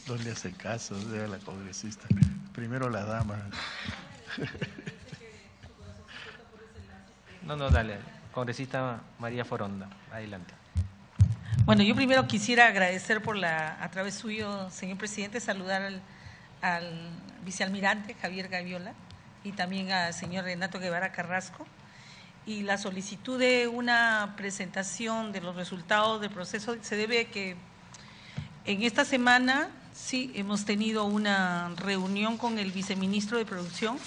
No le hace caso, de la congresista. Primero la dama. No, dale. Congresista María Foronda, adelante. Bueno, yo primero quisiera agradecer a través suyo, señor presidente, saludar al vicealmirante Javier Gaviola y también al señor Renato Guevara Carrasco, y la solicitud de una presentación de los resultados del proceso se debe a que en esta semana sí hemos tenido una reunión con el viceministro de Producción,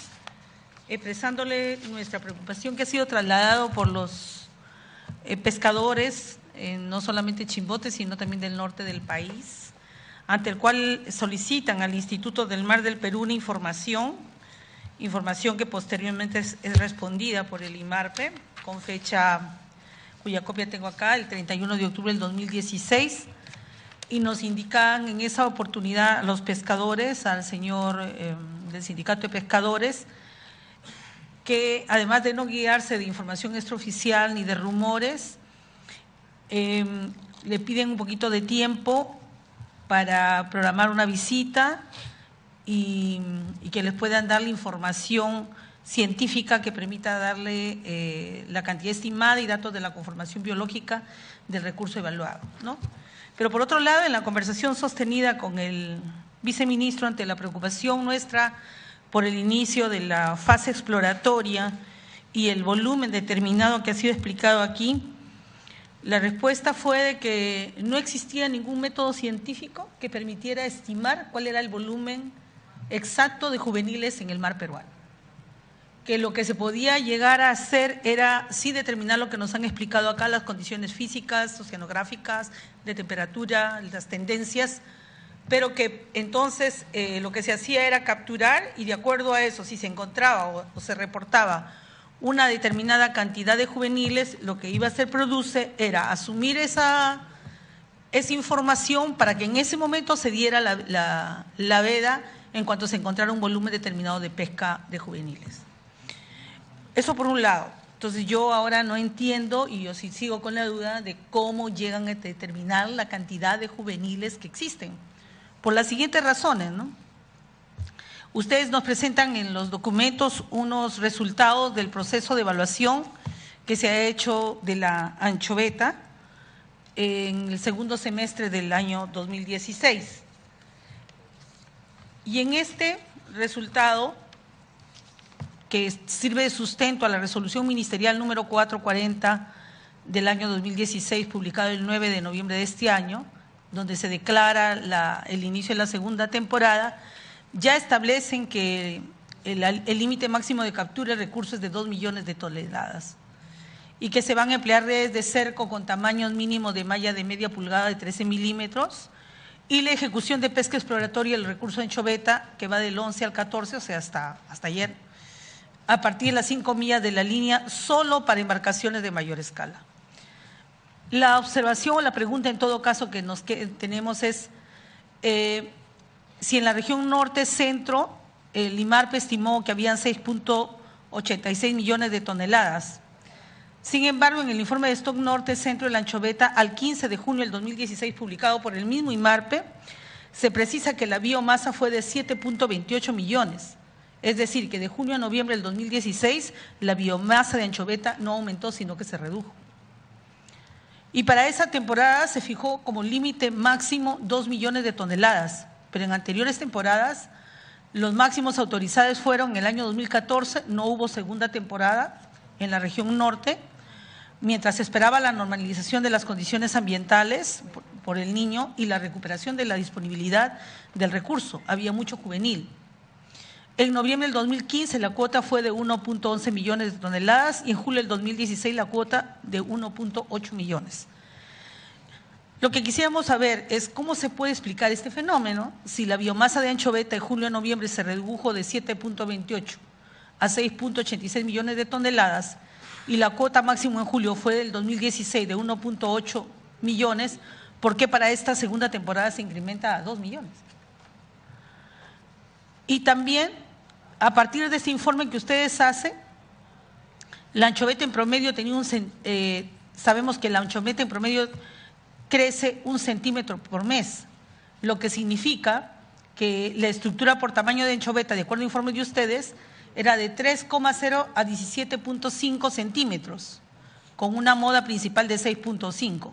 expresándole nuestra preocupación que ha sido trasladado por los pescadores, no solamente Chimbote, sino también del norte del país, ante el cual solicitan al Instituto del Mar del Perú una información que posteriormente es respondida por el IMARPE, con fecha, cuya copia tengo acá, el 31 de octubre del 2016, y nos indican en esa oportunidad a los pescadores, al señor del Sindicato de Pescadores, que además de no guiarse de información extraoficial ni de rumores, le piden un poquito de tiempo para programar una visita y que les puedan dar la información científica que permita darle la cantidad estimada y datos de la conformación biológica del recurso evaluado, ¿no? Pero por otro lado, en la conversación sostenida con el viceministro ante la preocupación nuestra por el inicio de la fase exploratoria y el volumen determinado que ha sido explicado aquí, la respuesta fue de que no existía ningún método científico que permitiera estimar cuál era el volumen exacto de juveniles en el mar peruano. Que lo que se podía llegar a hacer era sí determinar lo que nos han explicado acá, las condiciones físicas, oceanográficas, de temperatura, las tendencias, pero que entonces lo que se hacía era capturar y de acuerdo a eso, si se encontraba o se reportaba una determinada cantidad de juveniles, lo que iba a hacer Produce era asumir esa información para que en ese momento se diera la veda en cuanto se encontrara un volumen determinado de pesca de juveniles. Eso por un lado. Entonces yo ahora no entiendo y yo sí sigo con la duda de cómo llegan a determinar la cantidad de juveniles que existen. Por las siguientes razones, ¿no? Ustedes nos presentan en los documentos unos resultados del proceso de evaluación que se ha hecho de la anchoveta en el segundo semestre del año 2016. Y en este resultado, que sirve de sustento a la resolución ministerial número 440 del año 2016, publicado el 9 de noviembre de este año, donde se declara el inicio de la segunda temporada, ya establecen que el límite máximo de captura de recursos es de 2 millones de toneladas y que se van a emplear redes de cerco con tamaños mínimos de malla de media pulgada de 13 milímetros y la ejecución de pesca exploratoria del recurso de anchoveta, que va del 11 al 14, o sea, hasta ayer, a partir de las 5 millas de la línea, solo para embarcaciones de mayor escala. La observación o la pregunta en todo caso que tenemos es si en la región norte-centro el IMARPE estimó que habían 6.86 millones de toneladas. Sin embargo, en el informe de Stock Norte-Centro de la anchoveta al 15 de junio del 2016, publicado por el mismo IMARPE, se precisa que la biomasa fue de 7.28 millones. Es decir, que de junio a noviembre del 2016 la biomasa de anchoveta no aumentó, sino que se redujo. Y para esa temporada se fijó como límite máximo 2 millones de toneladas, pero en anteriores temporadas los máximos autorizados fueron en el año 2014, no hubo segunda temporada en la región norte, mientras se esperaba la normalización de las condiciones ambientales por el Niño y la recuperación de la disponibilidad del recurso, había mucho juvenil. En noviembre del 2015 la cuota fue de 1.11 millones de toneladas y en julio del 2016 la cuota de 1.8 millones. Lo que quisiéramos saber es cómo se puede explicar este fenómeno si la biomasa de anchoveta de julio a noviembre se redujo de 7.28 a 6.86 millones de toneladas y la cuota máxima en julio fue del 2016 de 1.8 millones, ¿por qué para esta segunda temporada se incrementa a 2 millones? Y también, a partir de este informe que ustedes hacen, la anchoveta en promedio sabemos que la anchoveta en promedio crece 1 centímetro por mes, lo que significa que la estructura por tamaño de anchoveta, de acuerdo a informes de ustedes, era de 3,0 a 17,5 centímetros, con una moda principal de 6,5.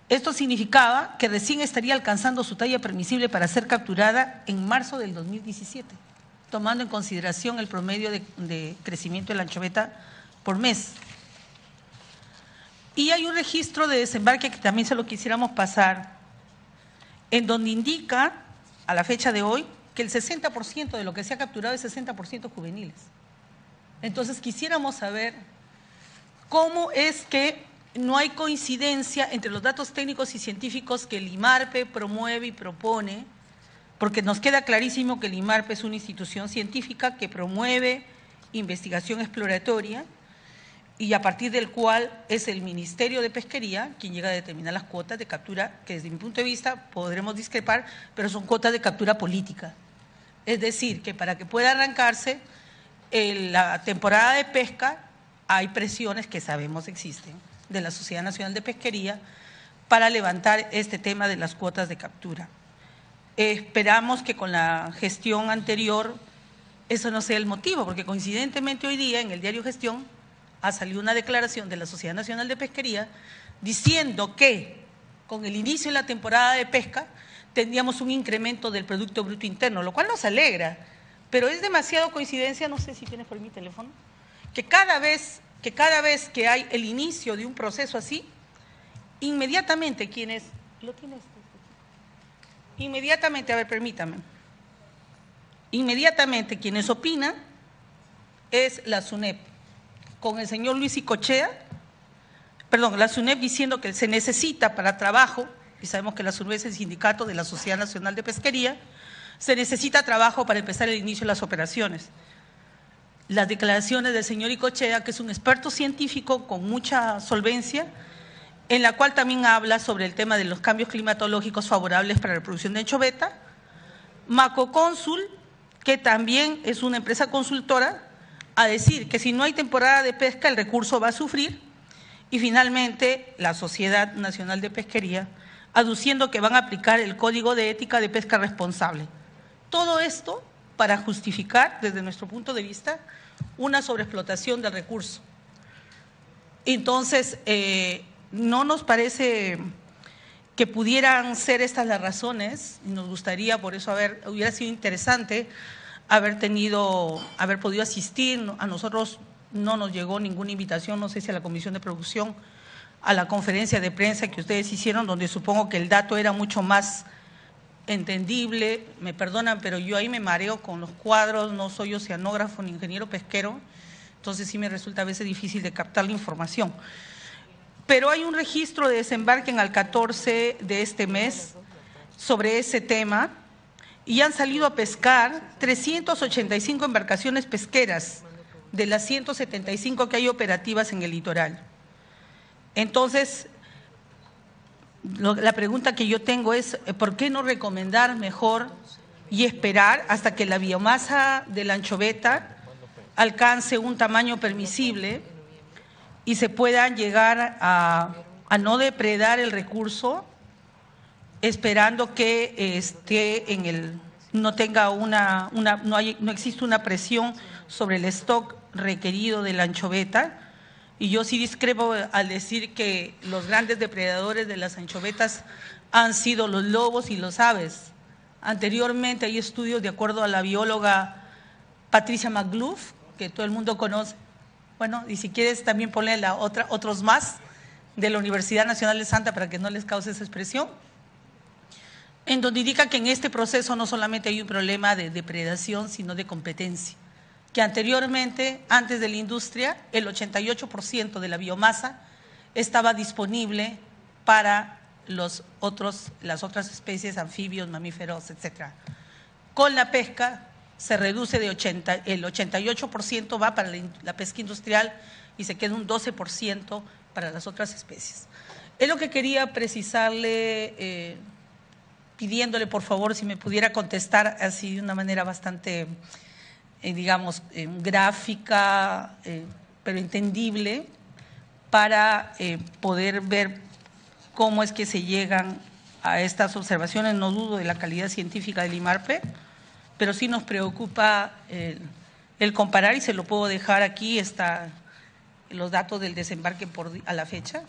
Esto significaba que recién estaría alcanzando su talla permisible para ser capturada en marzo del 2017, tomando en consideración el promedio de crecimiento de la anchoveta por mes. Y hay un registro de desembarque que también se lo quisiéramos pasar, en donde indica, a la fecha de hoy, que el 60% de lo que se ha capturado es 60% juveniles. Entonces quisiéramos saber cómo es que no hay coincidencia entre los datos técnicos y científicos que el IMARPE promueve y propone, porque nos queda clarísimo que el IMARPE es una institución científica que promueve investigación exploratoria y a partir del cual es el Ministerio de Pesquería quien llega a determinar las cuotas de captura, que desde mi punto de vista podremos discrepar, pero son cuotas de captura política. Es decir, que para que pueda arrancarse la temporada de pesca hay presiones que sabemos existen de la Sociedad Nacional de Pesquería para levantar este tema de las cuotas de captura. Esperamos que con la gestión anterior eso no sea el motivo, porque coincidentemente hoy día en el diario Gestión ha salido una declaración de la Sociedad Nacional de Pesquería diciendo que con el inicio de la temporada de pesca tendríamos un incremento del Producto Bruto Interno, lo cual nos alegra, pero es demasiado coincidencia, no sé si tienes por mi teléfono, que cada vez que hay el inicio de un proceso así, inmediatamente quienes… ¿Lo tienes? Inmediatamente, a ver, permítame. Inmediatamente quienes opinan es la SUNEP, con el señor Luis Icochea, la SUNEP diciendo que se necesita para trabajo, y sabemos que la SUNEP es el sindicato de la Sociedad Nacional de Pesquería, se necesita trabajo para empezar el inicio de las operaciones. Las declaraciones del señor Icochea, que es un experto científico con mucha solvencia, en la cual también habla sobre el tema de los cambios climatológicos favorables para la producción de anchoveta. Macocónsul, que también es una empresa consultora, a decir que si no hay temporada de pesca el recurso va a sufrir, y finalmente la Sociedad Nacional de Pesquería aduciendo que van a aplicar el Código de Ética de Pesca Responsable. Todo esto para justificar, desde nuestro punto de vista, una sobreexplotación del recurso. Entonces, no nos parece que pudieran ser estas las razones, nos gustaría, por eso hubiera sido interesante haber podido asistir. A nosotros no nos llegó ninguna invitación, no sé si a la Comisión de Producción, a la conferencia de prensa que ustedes hicieron, donde supongo que el dato era mucho más entendible. Me perdonan, pero yo ahí me mareo con los cuadros, no soy oceanógrafo ni ingeniero pesquero, entonces sí me resulta a veces difícil de captar la información. Pero hay un registro de desembarque en el 14 de este mes sobre ese tema y han salido a pescar 385 embarcaciones pesqueras de las 175 que hay operativas en el litoral. Entonces, la pregunta que yo tengo es, ¿por qué no recomendar mejor y esperar hasta que la biomasa de la anchoveta alcance un tamaño permisible y se pueda llegar a no depredar el recurso, esperando que no existe una presión sobre el stock requerido de la anchoveta? Y yo sí discrepo al decir que los grandes depredadores de las anchovetas han sido los lobos y los aves. Anteriormente hay estudios, de acuerdo a la bióloga Patricia McGluff, que todo el mundo conoce, bueno, y si quieres también ponle otros más, de la Universidad Nacional de Santa para que no les cause esa expresión, en donde indica que en este proceso no solamente hay un problema de depredación, sino de competencia, que anteriormente, antes de la industria, el 88% de la biomasa estaba disponible para las otras especies, anfibios, mamíferos, etcétera. Con la pesca se reduce el 88% va para la pesca industrial y se queda un 12% para las otras especies. Es lo que quería precisarle, pidiéndole por favor si me pudiera contestar así de una manera bastante, digamos, gráfica, pero entendible, para poder ver cómo es que se llegan a estas observaciones, no dudo de la calidad científica del IMARPE, pero sí nos preocupa el comparar, y se lo puedo dejar aquí, los datos del desembarque a la fecha,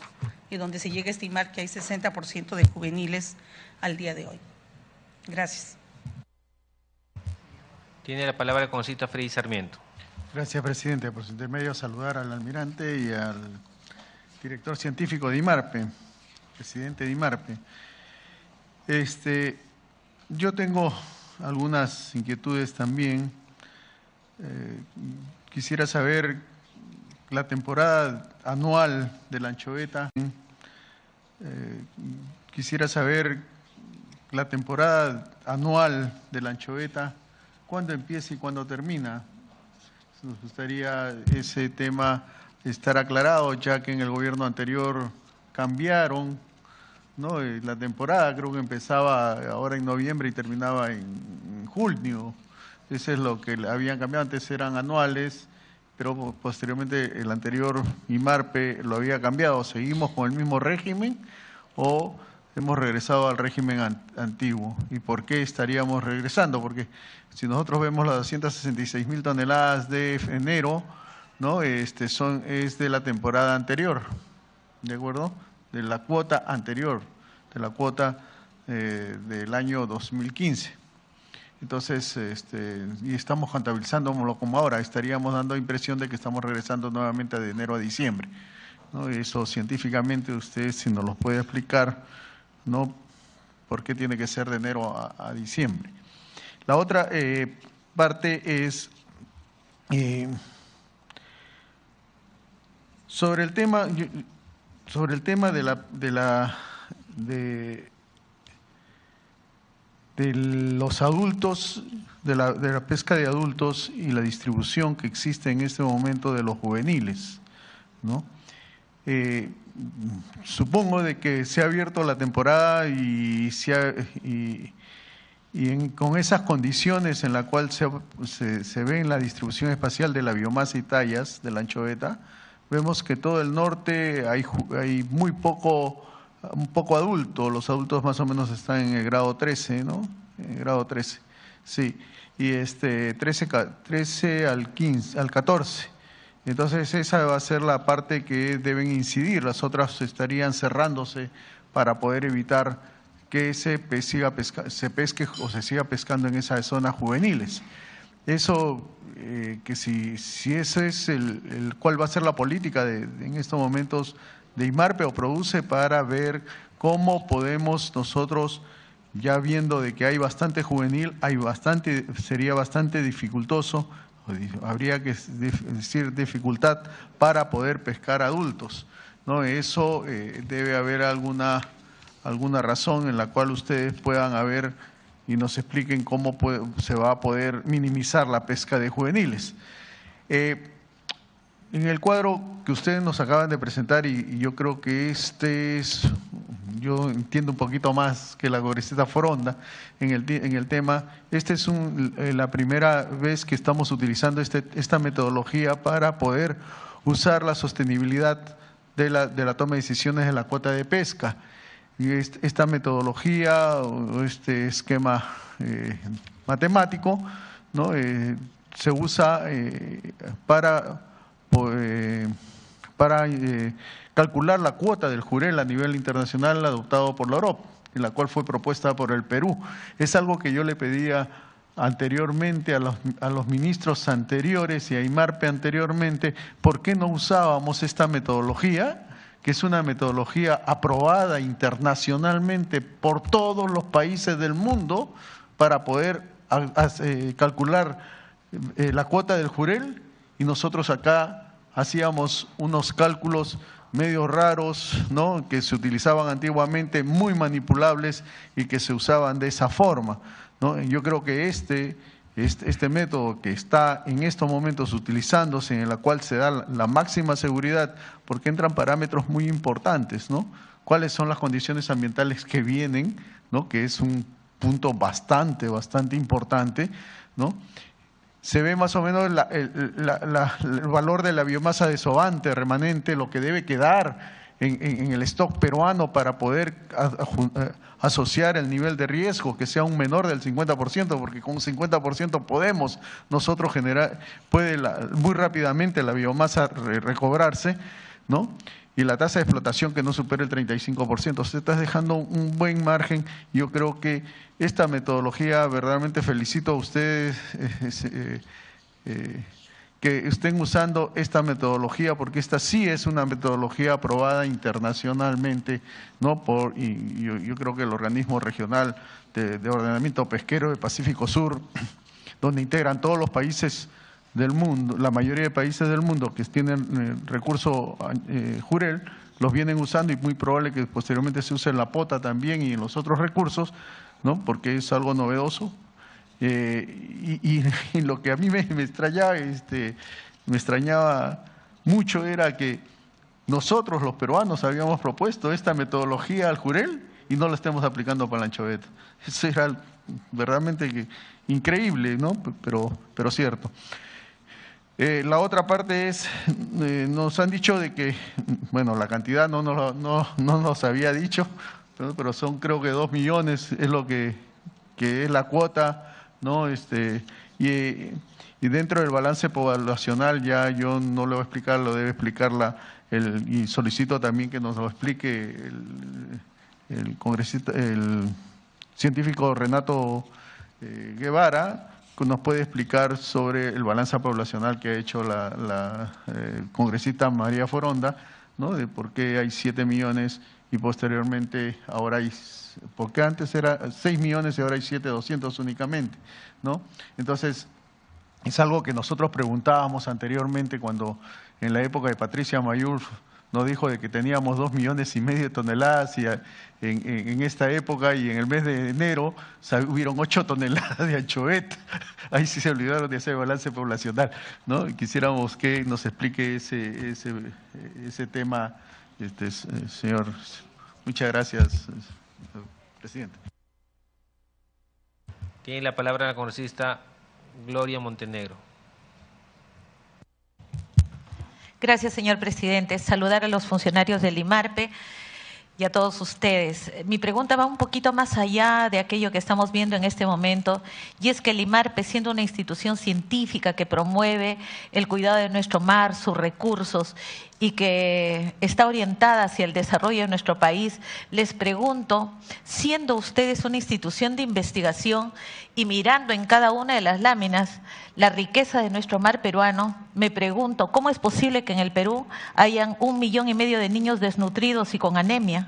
y donde se llega a estimar que hay 60% de juveniles al día de hoy. Gracias. Tiene la palabra el congresista Freddy Sarmiento. Gracias, presidente. Por su intermedio, saludar al almirante y al director científico de IMARPE, presidente de IMARPE. Yo tengo algunas inquietudes también. Quisiera saber la temporada anual de la anchoveta. Quisiera saber la temporada anual de la anchoveta, cuándo empieza y cuándo termina. Nos gustaría ese tema estar aclarado, ya que en el gobierno anterior cambiaron, ¿no? La temporada creo que empezaba ahora en noviembre y terminaba en junio. Eso es lo que habían cambiado. Antes eran anuales, pero posteriormente el anterior IMARPE lo había cambiado. ¿Seguimos con el mismo régimen o hemos regresado al régimen antiguo? ¿Y por qué estaríamos regresando? Porque si nosotros vemos las 266.000 toneladas de enero, ¿no? Es de la temporada anterior, ¿de acuerdo? De la cuota anterior, de la cuota del año 2015. Entonces, y estamos contabilizándolo como ahora, estaríamos dando impresión de que estamos regresando nuevamente de enero a diciembre, ¿no? Eso científicamente usted, si nos lo puede explicar, ¿no? ¿Por qué tiene que ser de enero a diciembre? La otra parte es sobre el tema de los adultos, de la pesca de adultos y la distribución que existe en este momento de los juveniles, ¿no? Supongo de que se ha abierto la temporada con esas condiciones en la cual se ve en la distribución espacial de la biomasa y tallas de la anchoveta, vemos que todo el norte hay un poco adulto. Los adultos más o menos están en el grado 13, ¿no? En el grado 13, sí, y 13 al 14. Entonces esa va a ser la parte que deben incidir, las otras estarían cerrándose para poder evitar que se pesque o se siga pescando en esas zonas juveniles. Eso, que si ese es cuál va a ser la política en estos momentos de IMARPE o PRODUCE para ver cómo podemos nosotros, ya viendo de que hay bastante juvenil, sería bastante dificultoso, habría que decir dificultad para poder pescar adultos, ¿no? Eso debe haber alguna razón en la cual ustedes puedan haber y nos expliquen cómo se va a poder minimizar la pesca de juveniles. En el cuadro que ustedes nos acaban de presentar, y yo creo que yo entiendo un poquito más que la congresista Foronda en el tema, es la primera vez que estamos utilizando esta metodología para poder usar la sostenibilidad de la toma de decisiones en la cuota de pesca. Y esta metodología o este esquema matemático, ¿no? Se usa para calcular la cuota del jurel a nivel internacional adoptado por la OROP, en la cual fue propuesta por el Perú. Es algo que yo le pedía anteriormente a los ministros anteriores y a IMARPE anteriormente, ¿por qué no usábamos esta metodología? Que es una metodología aprobada internacionalmente por todos los países del mundo para poder calcular la cuota del jurel, y nosotros acá hacíamos unos cálculos medio raros, ¿no? Que se utilizaban antiguamente, muy manipulables y que se usaban de esa forma, ¿no? Yo creo que este método que está en estos momentos utilizándose, en la cual se da la máxima seguridad, porque entran parámetros muy importantes, ¿no? ¿Cuáles son las condiciones ambientales que vienen, ¿no? Que es un punto bastante importante, ¿no? Se ve más o menos el valor de la biomasa desobante remanente, lo que debe quedar en el stock peruano para poder asociar el nivel de riesgo, que sea un menor del 50%, porque con un 50% podemos nosotros generar, muy rápidamente la biomasa recobrarse, ¿no? Y la tasa de explotación que no supere el 35%. Se está dejando un buen margen. Yo creo que esta metodología, verdaderamente felicito a ustedes que estén usando esta metodología, porque esta sí es una metodología aprobada internacionalmente, ¿no? Y yo creo que el organismo regional de ordenamiento pesquero del Pacífico Sur, donde integran todos los países del mundo, la mayoría de países del mundo que tienen recurso jurel, los vienen usando y muy probable que posteriormente se use en la pota también y en los otros recursos, ¿no? Porque es algo novedoso. Y lo que a mí me extrañaba mucho era que nosotros los peruanos habíamos propuesto esta metodología al jurel y no la estemos aplicando para la anchoveta. Eso era verdaderamente increíble, ¿no? Pero cierto. La otra parte es, nos han dicho de que, bueno, la cantidad no nos había dicho, pero son creo que 2 millones es lo que es la cuota, ¿no? Y dentro del balance poblacional ya yo no lo voy a explicar, lo debe explicar y solicito también que nos lo explique el congresista, el científico Renato Guevara, que nos puede explicar sobre el balance poblacional que ha hecho la congresista María Foronda, ¿no? De por qué hay 7 millones y posteriormente ahora hay, porque antes era 6 millones y ahora hay 7.200.000 únicamente, ¿no? Entonces, es algo que nosotros preguntábamos anteriormente cuando en la época de Patricia Mayur nos dijo de que teníamos 2,5 millones de toneladas y en esta época y en el mes de enero hubieron 8 toneladas de anchoveta. Ahí sí se olvidaron de hacer balance poblacional, ¿no? Y quisiéramos que nos explique ese tema, señor. Muchas gracias, presidente. Tiene la palabra la congresista Gloria Montenegro. Gracias, señor presidente. Saludar a los funcionarios del IMARPE y a todos ustedes. Mi pregunta va un poquito más allá de aquello que estamos viendo en este momento, y es que el IMARPE, siendo una institución científica que promueve el cuidado de nuestro mar, sus recursos, y que está orientada hacia el desarrollo de nuestro país, les pregunto, siendo ustedes una institución de investigación y mirando en cada una de las láminas la riqueza de nuestro mar peruano, me pregunto, ¿cómo es posible que en el Perú hayan 1,5 millones de niños desnutridos y con anemia?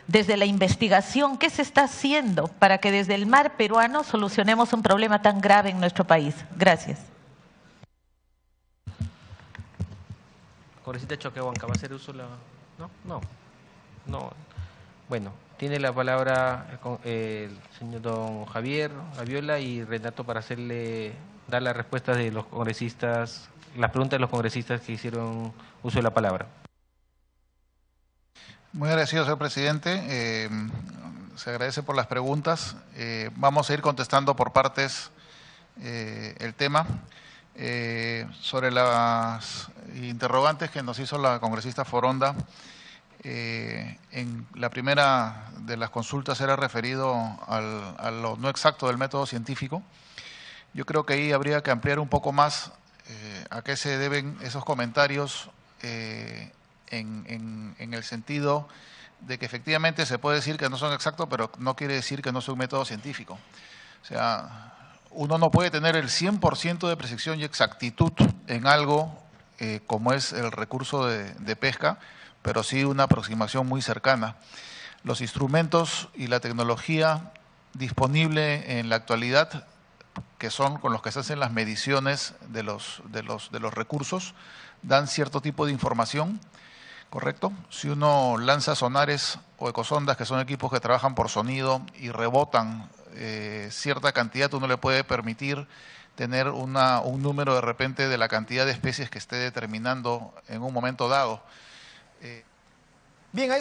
Desde la investigación, ¿qué se está haciendo para que desde el mar peruano solucionemos un problema tan grave en nuestro país? Gracias. Congresista Choquehuanca, ¿va a hacer uso la...? No. Bueno, tiene la palabra el señor don Javier Aviola y Renato para dar la respuesta de los congresistas, las preguntas de los congresistas que hicieron uso de la palabra. Muy agradecido, señor presidente. Se agradece por las preguntas. Vamos a ir contestando por partes el tema. Sobre las interrogantes que nos hizo la congresista Foronda, en la primera de las consultas era referido a lo no exacto del método científico. Yo creo que ahí habría que ampliar un poco más a qué se deben esos comentarios en el sentido de que efectivamente se puede decir que no son exactos, pero no quiere decir que no sea un método científico. O sea, uno no puede tener el 100% de precisión y exactitud en algo como es el recurso de pesca, pero sí una aproximación muy cercana. Los instrumentos y la tecnología disponible en la actualidad, que son con los que se hacen las mediciones de los recursos, dan cierto tipo de información, ¿correcto? Si uno lanza sonares o ecosondas, que son equipos que trabajan por sonido y rebotan cierta cantidad, uno le puede permitir tener un número de repente de la cantidad de especies que esté determinando en un momento dado. Bien, a